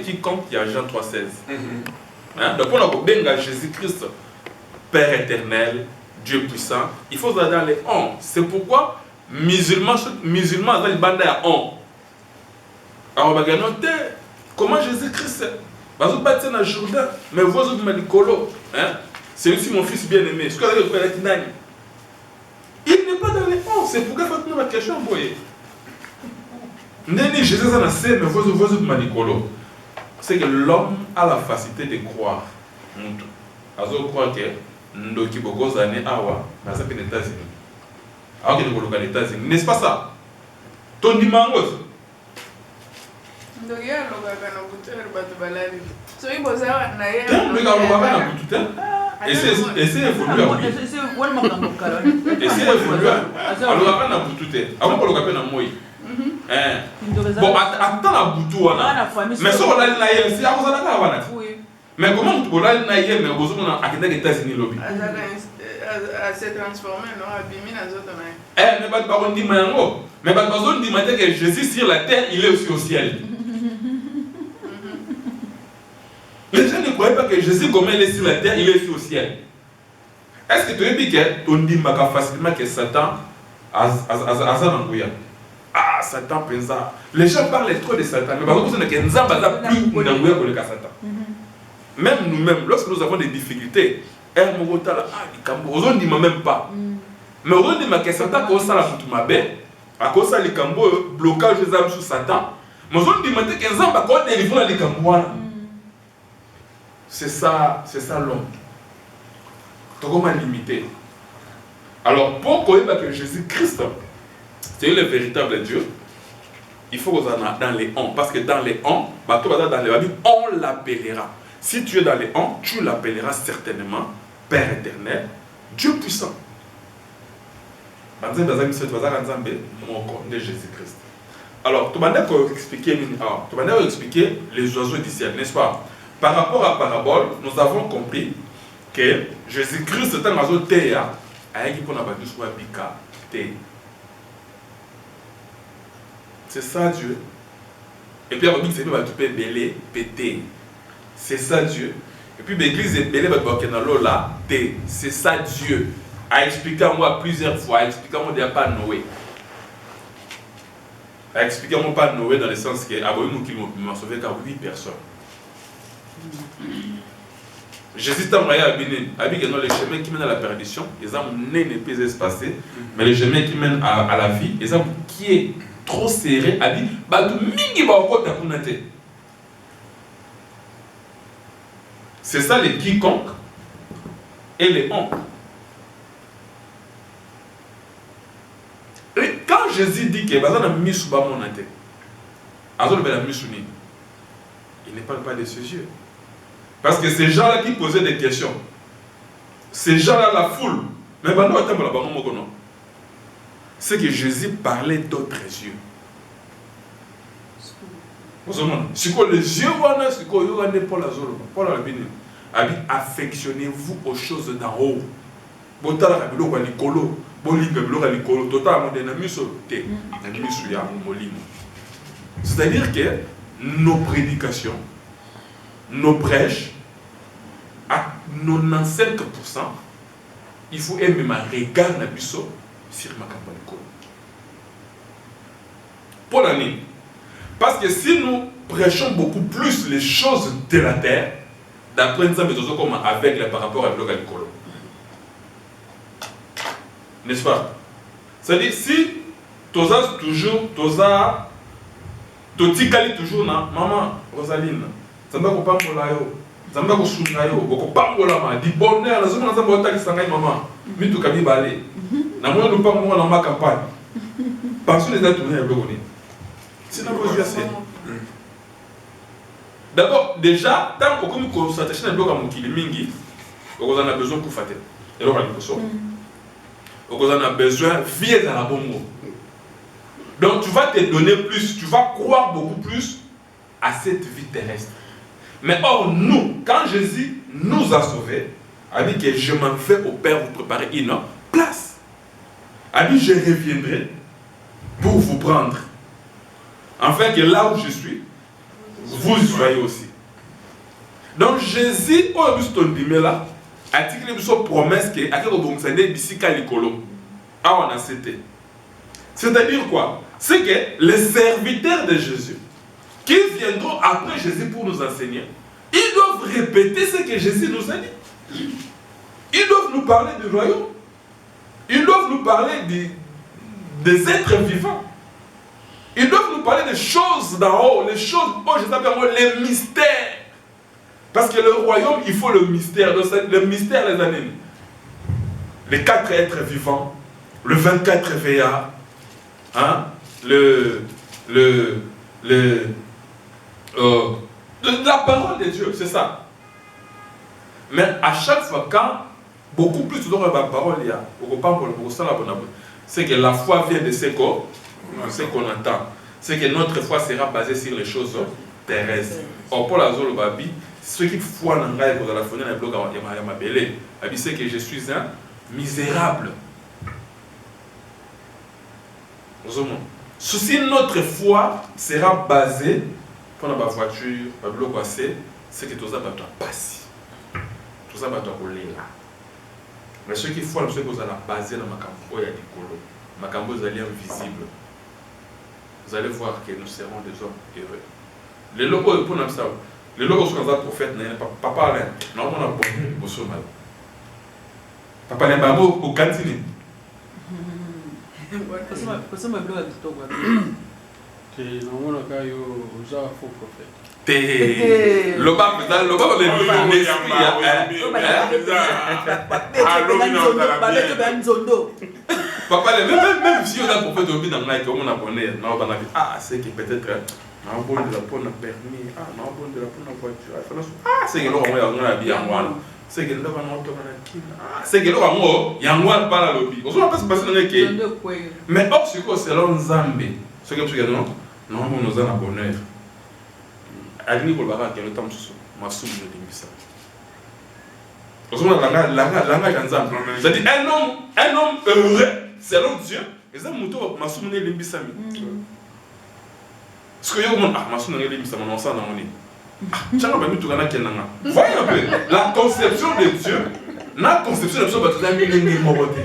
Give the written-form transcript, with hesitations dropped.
quiconque, il y a Jean 3,16. Hein? Donc on a benga Jésus-Christ, Père éternel, Dieu puissant. Il faut aller dans les on. C'est pourquoi musulmans dans les bandes à on. Alors on va noter comment Jésus-Christ va se battre dans le Jourdain, mais vous autres malicolo. C'est aussi mon fils bien-aimé. Ce que vous avez fait, il n'est pas dans les on. C'est pourquoi il faut tenir la question, vous voyez. N'est Jésus en a mais vous autres malicolo. C'est que l'homme a la facilité de croire. Azo croit que ndoki bogoza ne awa na za pene États-Unis. Alors que nous les États-Unis, n'est-ce pas ça? Ton dimanche. Ndoki ya loka na butere bato balali. So ibo za na ye. Mais quand on va na butere. Et c'est évolué. Et c'est évolué. Alors on a butere. Avant qu'on le na moi. Bon, attends la boutou mais ça on a na ye, c'est à cause de la wana. Mais comment tu peux aller na ye mais vous on a à les États-Unis lobby. À se transformer non abimi na zoto na. Mais pas on dit mango. Mais pas on dit maintenant que Jésus sur la terre, il est aussi au ciel. Les gens ne croyaient pas que Jésus comme il est sur la terre, il est aussi au ciel. Est-ce que tu as dit que on dit facilement que Satan a ah, Satan pense ça. Les gens parlent trop de Satan, mais par contre, c'est que Nzamba n'a plus d'angouya que le Satan. Même nous-mêmes, lorsque nous avons des difficultés, on ne dit même pas. Mais on dit que Satan, quand ça la fout ma bête, à cause de l'écambo, blocage des âmes sur Satan, mais on dit que Nzamba, quand on délivre l'écambo, c'est ça l'homme. Comment limiter? Alors, pour connaître que Jésus-Christ, c'est le véritable Dieu, il faut qu'on soit dans les on. Parce que dans les on, on l'appellera. Si tu es dans les on, tu l'appelleras certainement Père éternel, Dieu puissant. Jésus-Christ. Alors, tu vas expliquer les oiseaux du ciel, n'est-ce pas? Par rapport à parabole, nous avons compris que Jésus-Christ est un oiseau théa, avec qui on a battu sur la bika, thé. C'est ça Dieu. Et puis, il s'est mis belé, pété. C'est ça Dieu. Et puis, l'église est belé, là, thé. C'est ça Dieu. A expliqué à moi plusieurs fois. A expliqué à moi déjà pas Noé. A expliqué à moi pas Noé dans le sens que, il m'a sauvé qu'à 8 personnes. Jésus t'a envoyé à Bénin. Les chemins qui mènent à la perdition, les hommes ne peuvent espacer, mais les chemins qui mènent à la vie, les hommes qui est trop serré, a dit, c'est ça les quiconque et les on. Et quand Jésus dit que il ne parle pas de ses yeux. Parce que ces gens-là qui posaient des questions, ces gens-là, la foule, mais c'est que Jésus parlait d'autres yeux. C'est quoi les yeux, c'est quoi affectionnez-vous aux choses d'en haut. C'est-à-dire que nos prédications, nos prêches, à 95%, il faut aimer ma regard sur ma campagne. Pour l'année. Parce que si nous prêchons beaucoup plus les choses de la terre, d'après nous comme avec par rapport à l'Ocalo. N'est-ce pas? C'est-à-dire, si tu as toujours, tu as toujours, maman, Rosaline, ça ne va pas Zamba kusunga yo bokopambola ma di bonheur la zona zamba otakisa ngai mama mitu kabi balé na moi no pambo na ma campagne parce que les êtres humains ont c'est na besoin c'est d'abord déjà tant que comme concentration na bloka mokili mingi on a besoin pour fater et là on va on a besoin vie dans la bongo donc tu vas te donner plus tu vas croire beaucoup plus à cette vie terrestre. Mais or, nous, quand Jésus nous a sauvés, a dit que je m'en vais au Père vous préparer une place. A dit je reviendrai pour vous prendre. Afin que là où je suis, vous soyez aussi. Donc Jésus, au début, là, a dit qu'il y a une promesse qui est c'est-à-dire quoi? C'est que les serviteurs de Jésus, qui viendront après Jésus pour nous enseigner, ils doivent répéter ce que Jésus nous a dit. Ils doivent nous parler du royaume. Ils doivent nous parler des êtres vivants. Ils doivent nous parler des choses d'en haut, les choses, je s'appelle les mystères. Parce que le royaume, il faut le mystère. Le mystère, les amis. Les 4 êtres vivants, le 24 veillards, hein, la parole de Dieu, c'est ça. Mais à chaque fois, quand beaucoup plus dans la parole, il y a, c'est que la foi vient de ce qu'on entend. C'est que notre foi sera basée sur les choses terrestres. Or, pour la zone babi, ceux qui foi dans la fenêtre, c'est que je suis un misérable. Si notre foi sera basée pour la voiture, c'est que tout ça va passer. Tout ça va rouler là. Mais ceux qui font, ceux qui sont basés dans ma campo, il y a des colos. Ma campo, vous allez invisible. Vous allez voir que nous serons des hommes heureux. Les locaux pour nous ça. Les locaux sont des prophètes, papa là, non on a bon, bosso mal. Papa n'est pas beau au cantine. Parce que ma blog est tout quoi. C'est normalement quand il y a un faux prophète. Le bas papa, même si on a pour faire de dans la on a abonné, c'est que peut-être on a bon de la peau, on a permis, on a bon de la peau, on a voiture, c'est que l'on a bien moi, c'est que l'on a c'est que l'on a pas la lobby. On va pas se passer dans les quais. Mais hors ce que c'est l'on Zambé, ce que tu dis non, non, on nous a un bonheur. Agni Kolbara qui est le temps sous ma soupe de l'émission. C'est-à-dire un homme heureux, selon Dieu, et ça mouton ma soupe de l'émission. Ce que yo ma soupe de l'émission, on s'en a voyez un peu la conception de Dieu. La conception de Dieu va te donner une immoralité.